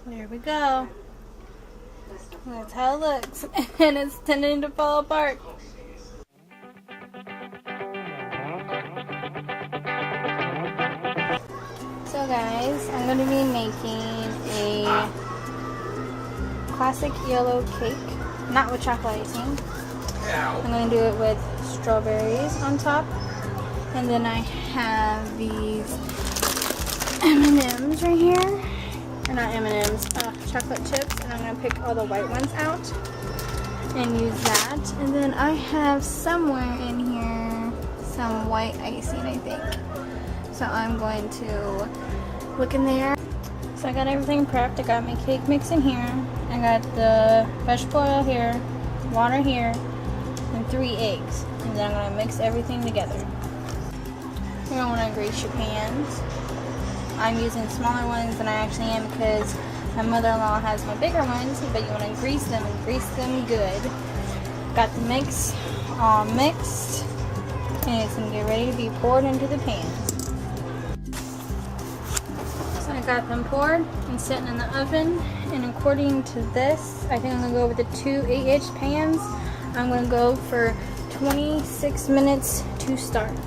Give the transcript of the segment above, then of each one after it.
There we go. That's how it looks. And it's tending to fall apart. So guys, I'm going to be making a classic yellow cake. Not with chocolate icing. I'm going to do it with strawberries on top. And then I have these M&Ms right here. Or not M&Ms, chocolate chips. And I'm going to pick all the white ones out and use that. And then I have somewhere in here some white icing, I think. So I'm going to look in there. So I got everything prepped. I got my cake mix in here. I got the vegetable oil here, water here, and 3 eggs. And then I'm going to mix everything together. You're going to want to grease your pans. I'm using smaller ones than I actually am because my mother-in-law has my bigger ones, but you want to grease them and grease them good. Got the mix all mixed, and it's going to get ready to be poured into the pans. So I got them poured and sitting in the oven, and according to this, I think I'm going to go with the 2 8-inch pans. I'm going to go for 26 minutes to start.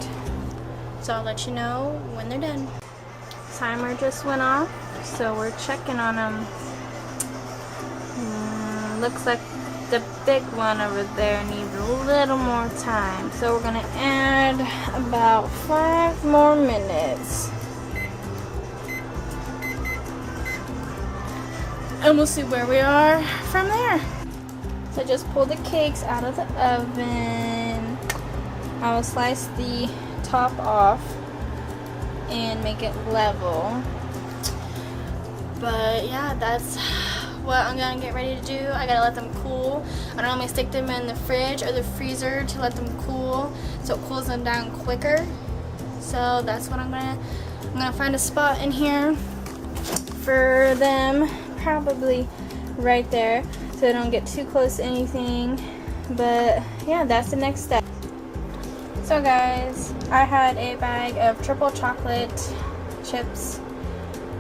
So I'll let you know when they're done. Timer just went off, so we're checking on them. Looks like the big one over there needs a little more time, so we're gonna add about 5 more minutes, and we'll see where we are from there. So I just pulled the cakes out of the oven. I will slice the top off and make it level. But yeah, that's what I'm gonna get ready to do. I gotta let them cool. I normally stick them in the fridge or the freezer to let them cool, so it cools them down quicker. So that's what I'm gonna find a spot in here for them, probably right there, so they don't get too close to anything. But yeah, that's the next step. So guys, I had a bag of triple chocolate chips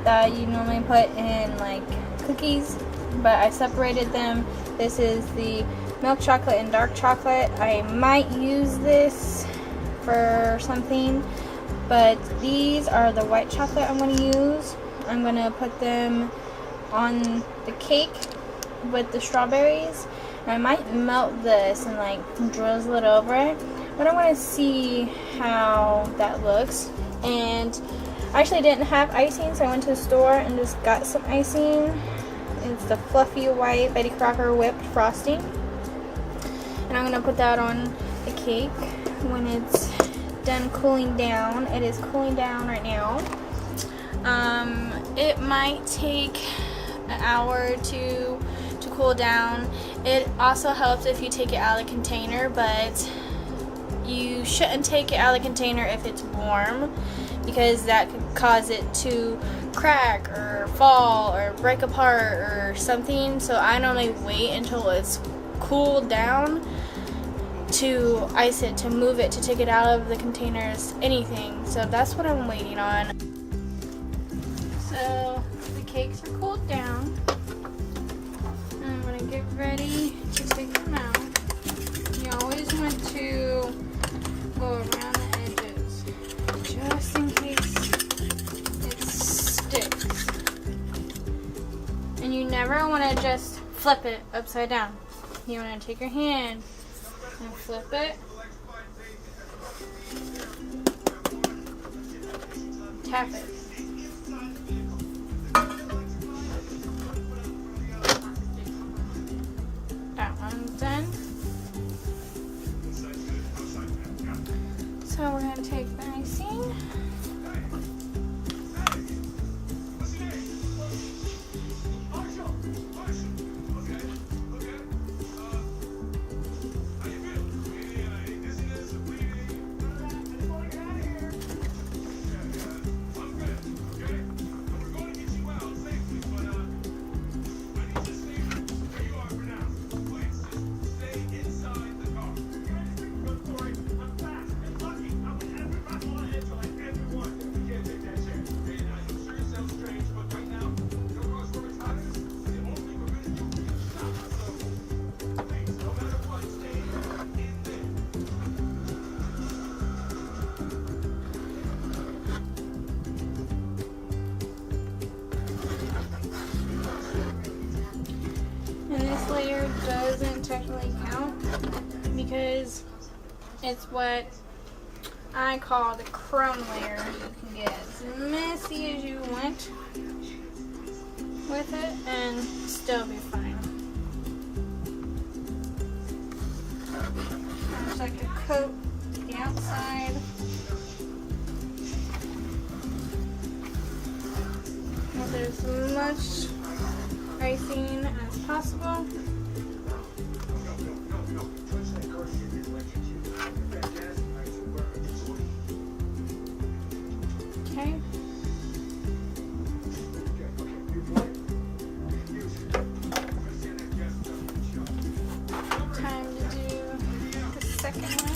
that you normally put in like cookies, but I separated them. This is the milk chocolate and dark chocolate. I might use this for something, but these are the white chocolate I'm going to use. I'm going to put them on the cake with the strawberries. I might melt this and like drizzle it over it, but I want to see how that looks. And I actually didn't have icing, so I went to the store and just got some icing. It's the fluffy white Betty Crocker whipped frosting, and I'm going to put that on the cake when it's done cooling down. It is cooling down right now. It might take an hour or two to cool down. It also helps if you take it out of the container, but you shouldn't take it out of the container if it's warm, because that could cause it to crack or fall or break apart or something. So I normally wait until it's cooled down to ice it, to move it, to take it out of the containers, anything. So that's what I'm waiting on. So the cakes are cooled down. I'm going to get ready to take them out. You always want to go around the edges, just in case it sticks. And you never want to just flip it upside down. You want to take your hand and flip it. Tap it. That one's done. So we're going to take the icing. doesn't technically count because it's what I call the crumb layer. You can get as messy as you want with it and still be fine. I'm just like to coat the outside. With as much icing as possible. Okay. Time to do the second one.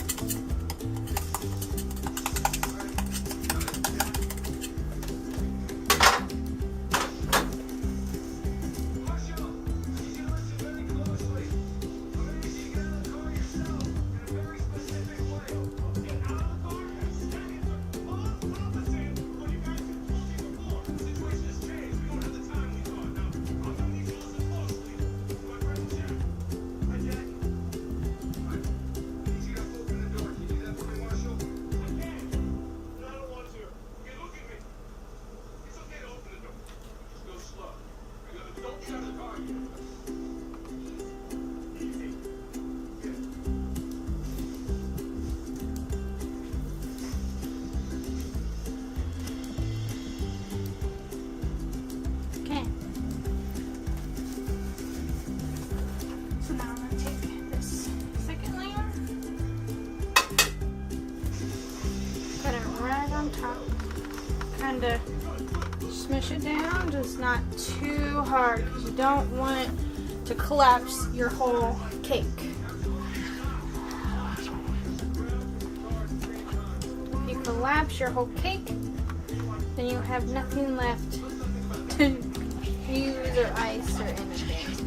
Kind of smush it down, just not too hard because you don't want to collapse your whole cake. If you collapse your whole cake, then you have nothing left to use or ice or anything.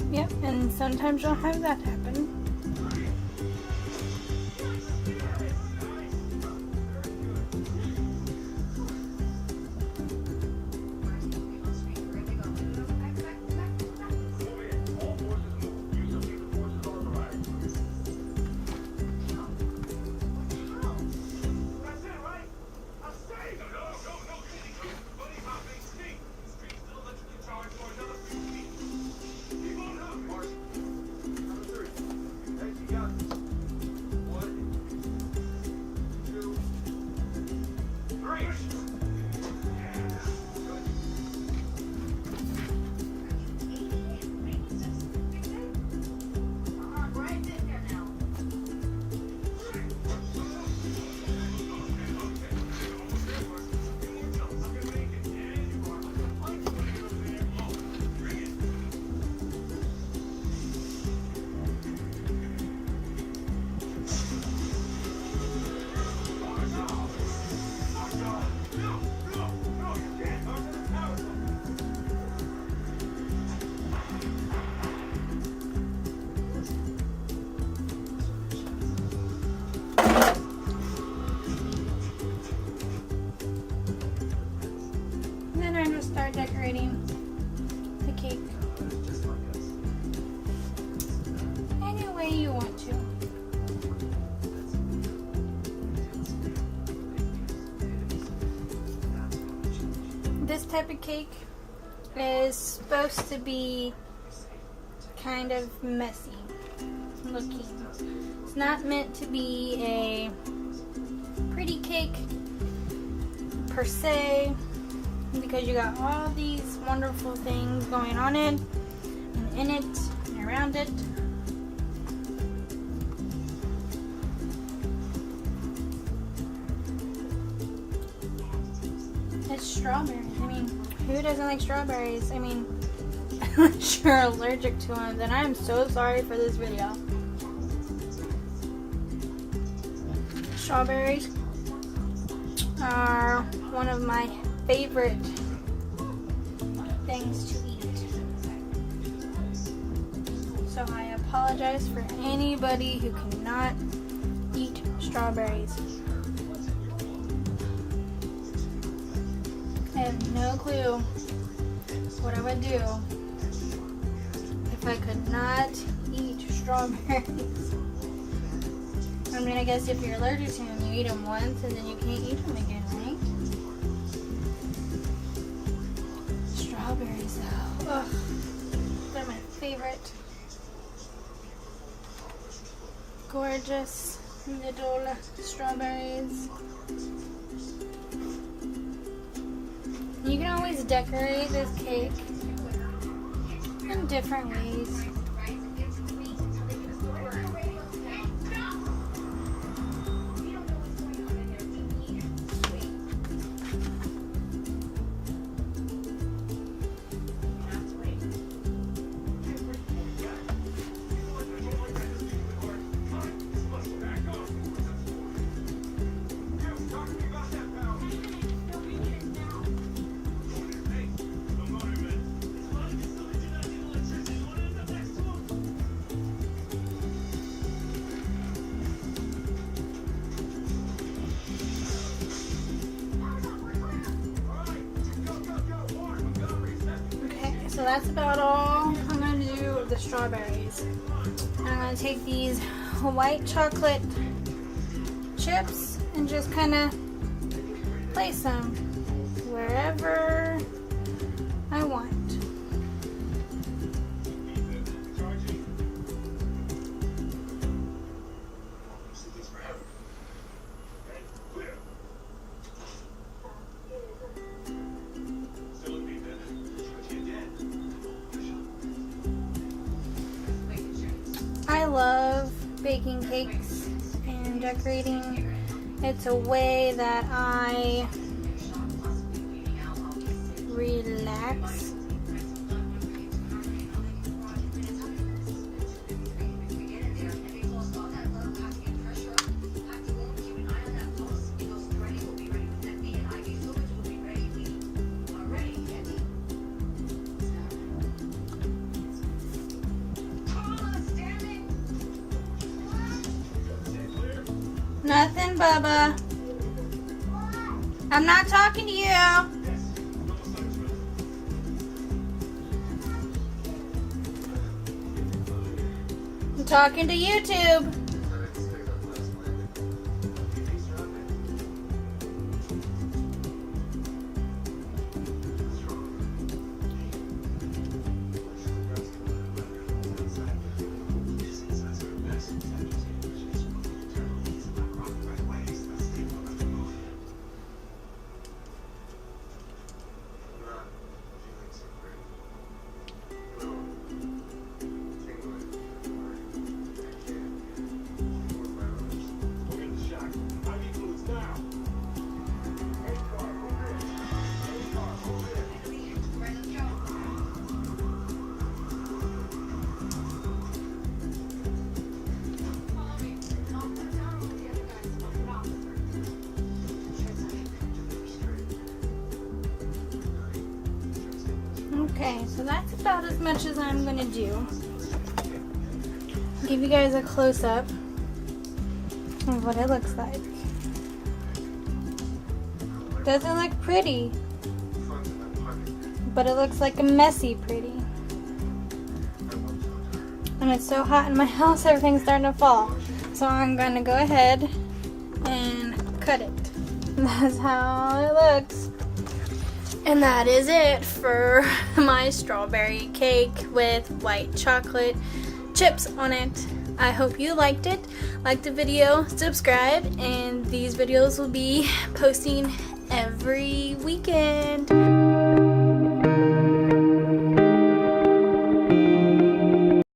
Yep, and sometimes you'll have that happen. type of cake is supposed to be kind of messy looking. It's not meant to be a pretty cake per se, because you got all these wonderful things going on it and in it and around it. It's strawberries. I mean, who doesn't like strawberries? I mean, unless you're allergic to them, then I'm so sorry for this video. Strawberries are one of my favorite things to eat. So I apologize for anybody who cannot eat strawberries. I have no clue what I would do if I could not eat strawberries. I mean, I guess if you're allergic to them, you eat them once and then you can't eat them again, right? Strawberries, though. Ugh, they're my favorite. Gorgeous little strawberries. You can always decorate this cake in different ways. So that's about all I'm going to do with the strawberries. And I'm going to take these white chocolate chips and just kind of place them wherever I want. I love baking cakes and decorating. It's a way that I relax. Nothing, Bubba. I'm not talking to you. I'm talking to YouTube. Okay, so that's about as much as I'm gonna do. Give you guys a close-up of what it looks like. Doesn't look pretty, but it looks like a messy pretty. And it's so hot in my house, everything's starting to fall. So I'm gonna go ahead and cut it. That's how it looks. And that is it for my strawberry cake with white chocolate chips on it. I hope you liked it. Like the video, subscribe, and these videos will be posting every weekend.